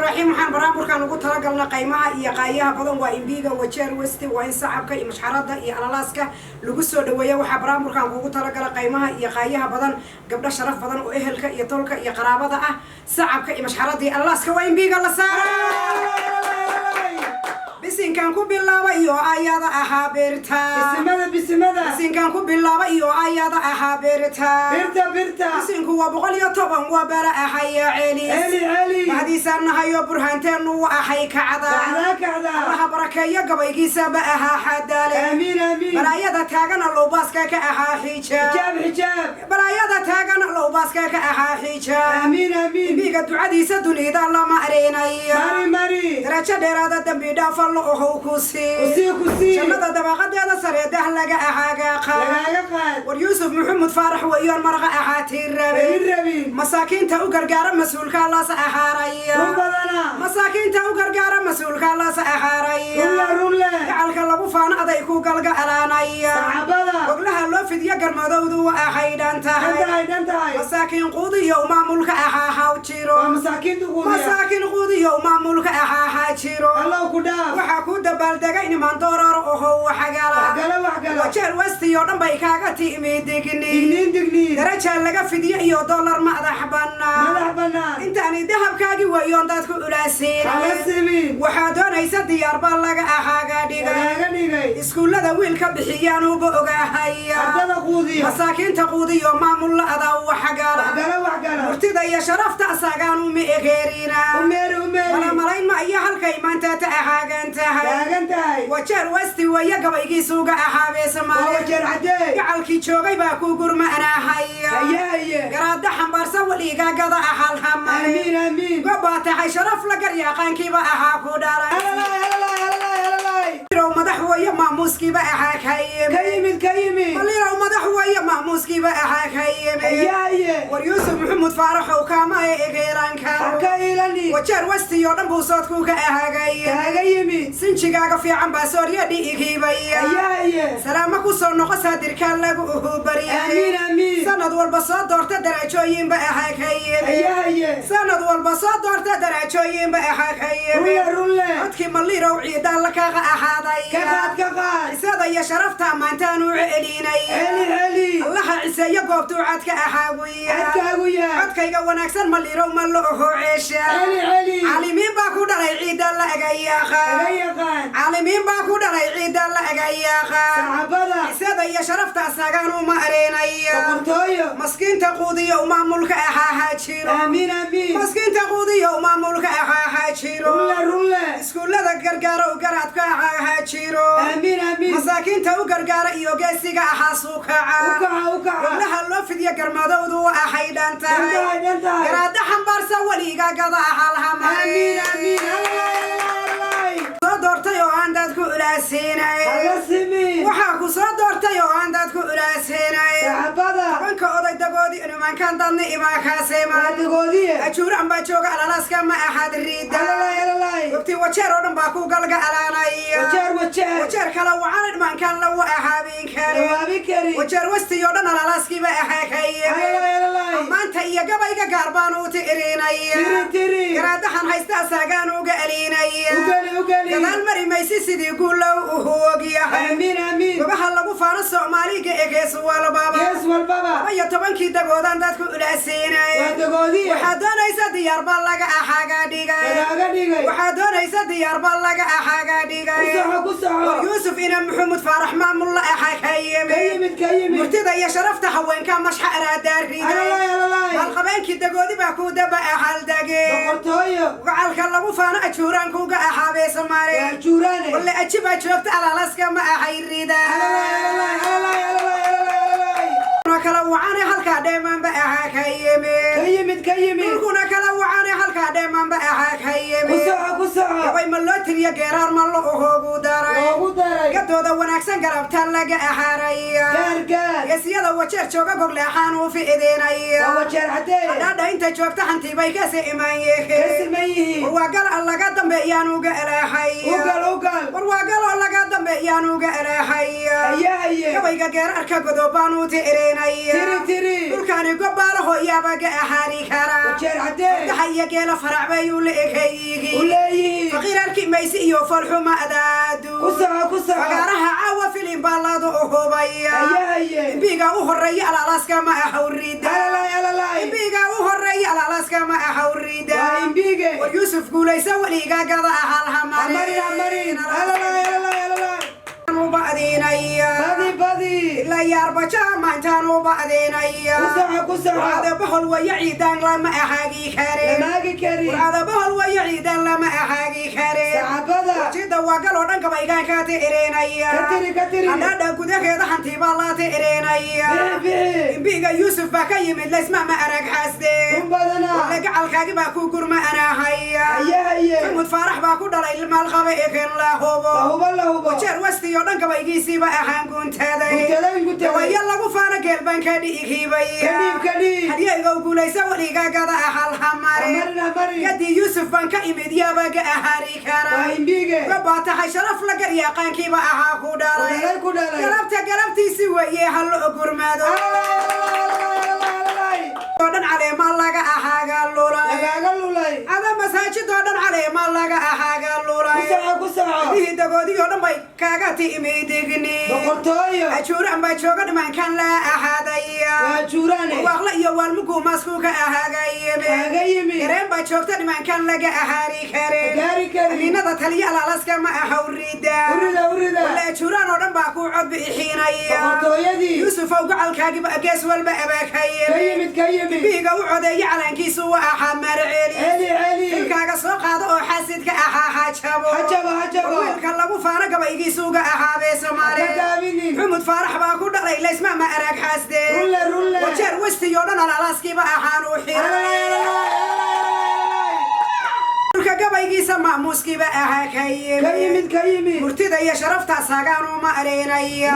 الرحيم waxaan baraamburkan ugu talagalna qiimaha iyo qaayaha badan waa imbiga wajeer west waa in sacabka iyo mashxarada iyo alalaaska lagu soo dhaweeyo waxa baraamburkan ugu talagalay qiimaha iyo qaayaha badan gabdho sharaf badan oo ehelka iyo tolka iyo qaraabada ah sacabka iyo mashxarada iyo alalaaska waa imbiga la saaray bisinkan ku bilaaba iyo ayada aha beerta bisinkan ku bilaaba iyo ayada aha beerta bisinku waa 110 waa bala ahaya celi hadiisan hayo burhanteenu waa ahay kacda Allah barakeeyo gabaygiisa ba aha xadaale balaayada taagana loo baaska ka aha xijaab balaayada taagana loo baaska ka aha xijaab biga ducadiisa dunida lama areenayo darajo dheeraada dambi dhaaf oo kusi jannada dabaqadeeda sareedah laga ahaaga qaad war Yuusuf Maxamed Faarax weeyoon marqa ahaatir rabi masaakiinta u gargaara mas'uulka Allah saxaaraya masaakiinta u gargaara mas'uulka Allah saxaaraya halka lagu faanaday ku galga alaanaya oglaha loo fidiyo garmadowdu waa ahaydan tahay masaakiin quudiyo maamulka aha jiro masaakiin quudiyo maamulka aha jiro Allah ku daa waxa ku dabaaldega in maan doorar oo waxagala wajeer westiyo dhan bay kaaga tiimi digni daraja laga fidiyo iyo dollar madax banaan intaani dahabkaagi wayoon dadku ulaasiin waxa doonaysa diyaar baa laga ahaaga dhigay iskuulada wiilka bixiyaan u ogahay masaakiinta quudiyo maamul ada waxagala murtida iyo sharafta asagaan u meegeerina wala malayn ma iyo halkay maanta tahay wajeer westi waya gabaygiisuga ahaabe Soomaaliya gacalkii joogay baa ku gurmaanahay garaada xambaarsan waliga gada ahal hamay gobaatahay sharaf la garyaqaankiiba aha ku dhalay madaxweyne maamuuskiiba aha kayimid waliina madaxweyne maamuuskiiba aha kayimid war Yuusuf Maxamed Faarax oo kama egeeranka wajeer westi oo dhan buu soodku ka ahagay sinjigaaga fiican baa sooriya dhiigibay salaama ku soo noqo saadirka lagu bariyay sanad walba soo doorta darajooyin ba aha kayimid sanad walba soo doorta darajooyin ba aha kayimid dadkii maliiro ciidan la kaga ahaaday isada ya sharafta maantaan u celinay Allah ciiseeyo goobtu cadka ahaaguya cadkayga wanaagsan maliiro ma loo ceesha caalimiin baa ku dhalay ciidan la agayaqaan caalimiin baa ku dhalay ciidan la agayaqaan isada ya sharafta asagaan u ma areenayo maskiinta quudiyo maamulka aha jiro maskiinta quudiyo maamulka aha jiro iskuulada gargaaro garaadka aha jiro masaakiinta u gargaara iyo geesiga aha suukaca walaha loo fidiyo garmadowdu waa ahaydan tahay garaada xambaarsan waliga gada ahal hamay doortay oo aan dadku ulaaseenay waxa ku soo doortay oo aan dadku ulaaseenay banka oday dagoodi inuu mankan dadna imaakaasay ajuuran baa jooga alalaaska ma ahad riida waqti wajeer oo dhan baa ku galga alaanay wajeer kala waxaan mankan la wahaabin kari wajeer wasti oo dhan alalaaski ba ahakay maanta iyo gabayga gaarbaan u tiirinay garaadahan haysta asaagaan uga alinay mari maysi sidii guulow u hoogiyahay waxa lagu faano Soomaaliga egees walbaba way tobankii dagoodan dadku ulaaseenay waxa doonaysa diyaar baa laga ahaaga dhigay waxa doonaysa diyaar baa laga ahaaga dhigay Yuusuf ina Maxamed Faarax maamul la ahayimid murtida iyo sharafta haweenka mashxara daarriday hal qabeenkii dagoodi baa ku daba ahal dagay gacalka lagu faano ajuuran kuga ahaabe Soomaaliya ولا أجيب أجوبت على لاسك ما أحيريدا كلا وعاني هالك دائما بقى كيمي كنا كلا وعاني هالك دائما بقى كيمي كساعة ملوت يا جرار ملو هو بداري قد هذا وناكسن قرب تلاقي أحريا يا سيدا وشر شوكا قبل حانو في إيدينا وشر حتى هذا أنت شوكت حنتي بيك سيمايك warwaaqal allaga dambeeyaan uga ilaahay warwaaqal allaga dambeeyaan uga ilaahay gabayga geerarka godobaan u tirinay dhulkaani gobaalaho yabaga ahaani kara daxaya geela farac bay u leeyahay faqiirarki maysi iyo falxuma adaadu fagaaraha caawa filin baalado hubaya imbiga u horeeya alaaska ma ahawrida imbiga u horeeya alaaska ma ahawrida war yusuf guulaysa waliga gada ahal hamarin بدي لا يربجا ما انتانو بعدينيا هذا بحل ويعيدان لما احاقي كريم هذا بحل ويعيدان لما احاقي كريم وجيدا وقالو دنك بايقان كاتئرينيا انا دا قده كده حنتي بالله تئرينيا بيقى يوسف باكا يمد لاسمع ما اراك حاسدين ولقع الكاقي باكو قرما انا هيا كمود فارح باكو دلائل المالغة ايكين لاهوبا وجير وستي يودنك بايقيسي أحان كنت هذا ويلا قفانا قلبان كديكي بيا هدي يقول ليس وليقا قضاء حال حماري قدي يوسف بان كايمد يا بقى أحاري كارا قبات حشرف لقر ياقان كيبا أحاكو داري قلبتي سوى يحلو قرمادو دودن علي ما لغا أحاقا اللولاي هذا مساجد دودن علي ما لغا أحاقا اللولاي هذه دقودي يودن باي كاغاتي إميديقني أجوران باي شوغن من كان لا أحاديا وغلا يوال مكو مسكوك أحاقايمي كرين باي شوغتن من كان لغا أحاري كرين أمينة تلي على لسكا ما أحوريدا ولا أجوران ودن باكو عد بإحينايا يوسف وقع الكاقب أقاس والبأباكايمي بيقا وعودي علانكيسو وأحمر علي الكاقا سوقاد أو حاسدك حجبو ويلكا لغو فارق بيقيسوك أحابي سماري حمود فارح باكو دلي ليس ما أراك حاسدين وجير وستي يودن على لاسكي بأحانو gabaygiisa maamuuskiiba ahaa kayimid murtida iyo sharafta sagaanu ma areynaya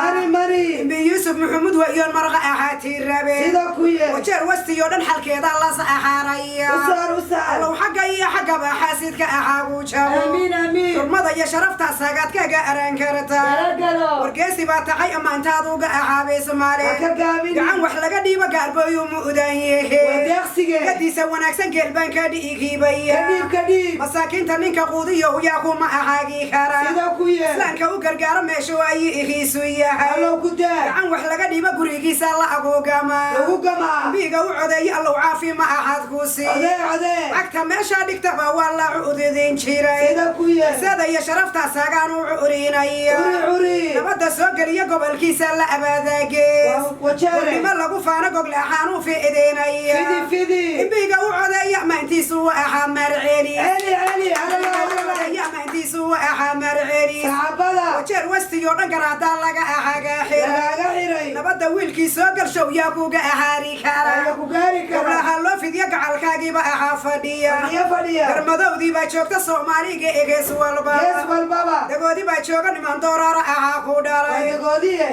imbi yuusuf maxamuud wayoon marqa ahaati rabe wajeer wastiyo dhan xalkeeda la saxaaraya allow xagga iyo xaggaba xaasidka ahaagu jabo xurmada iyo sharafta sagaad kaga aran karta wargeesi baa tahay ammaantaaduga ahaabay Soomaali gacan wax laga dhiiba gaarbooyo mudan yahay gadiisa wanaagsan geelbaan ka dhiigibaya مساكين تنين كقودية وياكو ما أحاقي كارا سلان كو قرقار ميشو أي إخيسوية عن وحلقة ديما قريقي سالا أبو قما بيقا وعودي الله عافي ما أحد كوسي أكتا ميشا ديكتبا والله عودين شيري سادا يشرفتا ساقانو عوريني نبدا سوقرية قبل كي سالا أباداقي ولما لقو فانا قبل أحانو في إيديني بيقا وعودي ما انتي سوى أحامر علي يا مهدي سوى أحمر عريس وجر وستي ودن قراد لك أحاجا حيري نبدا ويلكي سوقر شو ياكوغا أحاري كارا قبل حلو في ديك على الكاجي بقى حافظية كرمدو دي باشوكتا سومالي جيجي سوالبا دقودي باشوكا نمان دورارا أحاكو داراي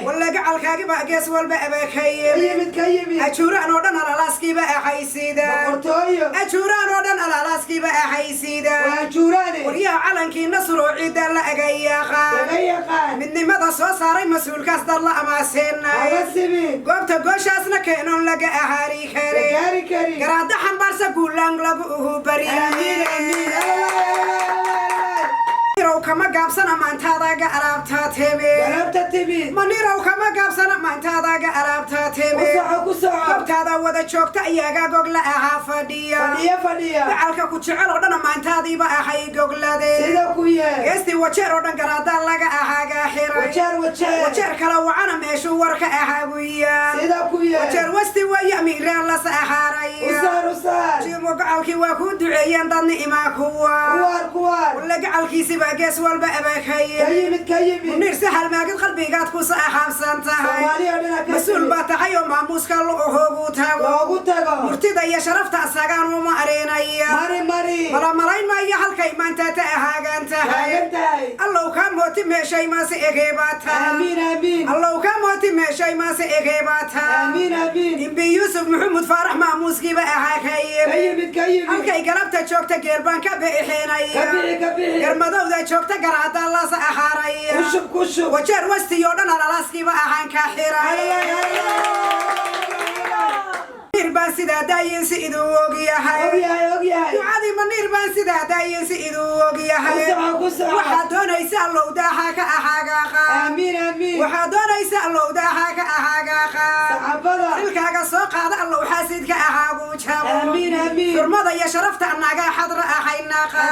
ولا على الكاجي بقى جيس والبا بكيم أشوران ودن على لاسكي بقى حيسيدا أشوران ودن على لاسكي بقى حيسيدا وريا علنكي نصر عيدا لا أجياقان من ماذا صاري مسؤول كاس الله ما سينا قمت قوشاسنا كانون لقى أهاري كري قراد حنبارسا قولان لقوه بريا نيرو كما قابسنا ما انتاداقا ألابتا تيمي منيرو كما قابسنا ما انتاداقا ألابتا تيمي قبتادا ودا شوكتا إياقا قوغلا أها فديا بعالكا كوشعر ودنا ما انتادي با أحي قوغلا دي يستي وچير ودن قرادا لغا أحاقا حيري وچير كلا وعانا ميشو وركا أحاقويا وچير وستي ويا ميران لس أحاري جيمو قعالكي واكو دعيان داني إما كوار ولا قعالكي سيبا قيس أسوال بأباكي كيمت منير سهل ما قد قلبي قاد كوسا أحاب سانتهاي مسؤول باتحي ومعموس كالو أهوغو مرتدى يا شرفت أساقان وما أرينايا ماري ملا ملاين ما يحل كي ما انت تأهاقان تهاي الله كان موتي ماشي ما سيغيباتها آمين الله كان موتي ماشي ما سيغيباتها آمين إنبي يوسف محمد فرح معموس كيبا أهاكي كيمت halkay galabta joogta geerbaan ka bixinaya كبيعي garmadowda joogta garaada la saxaraya كشب wajeer wastiyo dhan alaaskiiba ahaan ka xiray منير بان سيدا داين سيدو وقياها ducadii منير بان سيدا داين سيدو وقياها waxaa doonaysa allow daaha ka ahagaaqa waxaa doonaysa allow daaha ka ahagaaqa ilkaaga soo qaada allow xaasidka ahaagu jabo xurmada iyo sharafta annaga xadra ahaynaqa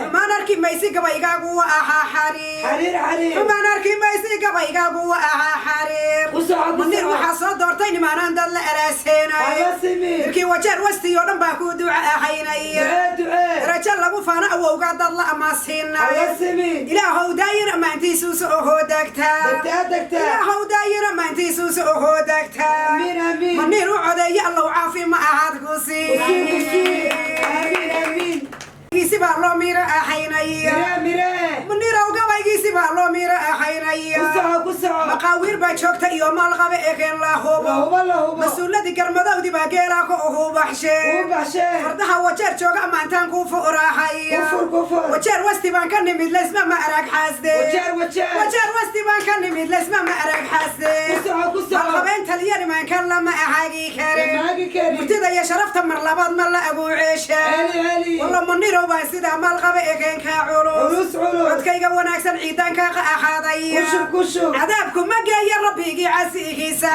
xumaan arki maysi gabaygaagu wa ahaa xariir xumaan arki maysi gabaygaagu wa ahaa xariir منير waxaa soo doortay nimaanaan dad la alaaseenay ilkii wajeer wastiyo dhan baa ku duca ahaynaya rajo lagu faana awowga dad la amaasiinay ilaahow daayir ammaantiisuusa ohoo dagtaa ilaahow daayir ammaantiisuusa ohoo dagtaa منير u codeeya allow caafi ma ahaad ku sii giisi baa loo miira ahaynaya منير oo gabaygiisi baa loo miira ahaynaya maqaawiir baa joogta iyo maal qaba eekeen la hubo mas-uuladii garmadowdii baa geelaa ku uhu baxshee fardaha wajeer jooga ammaantaan ku fuurahaya wajeer wasti baan ka nimid laysma ma arag xaasde wajeer wasti baan ka nimid laysma ma arag xaasde malqabeen taliya nimankan lama ahagi karin murtida iyo sharafta mar labaad ma la agu ceeshaa walla منير baa sida maal qaba eekeen ka culus codkayga wanaagsan ciidanka ahaaday cadaabku ma geeyo rabbigii casigiisa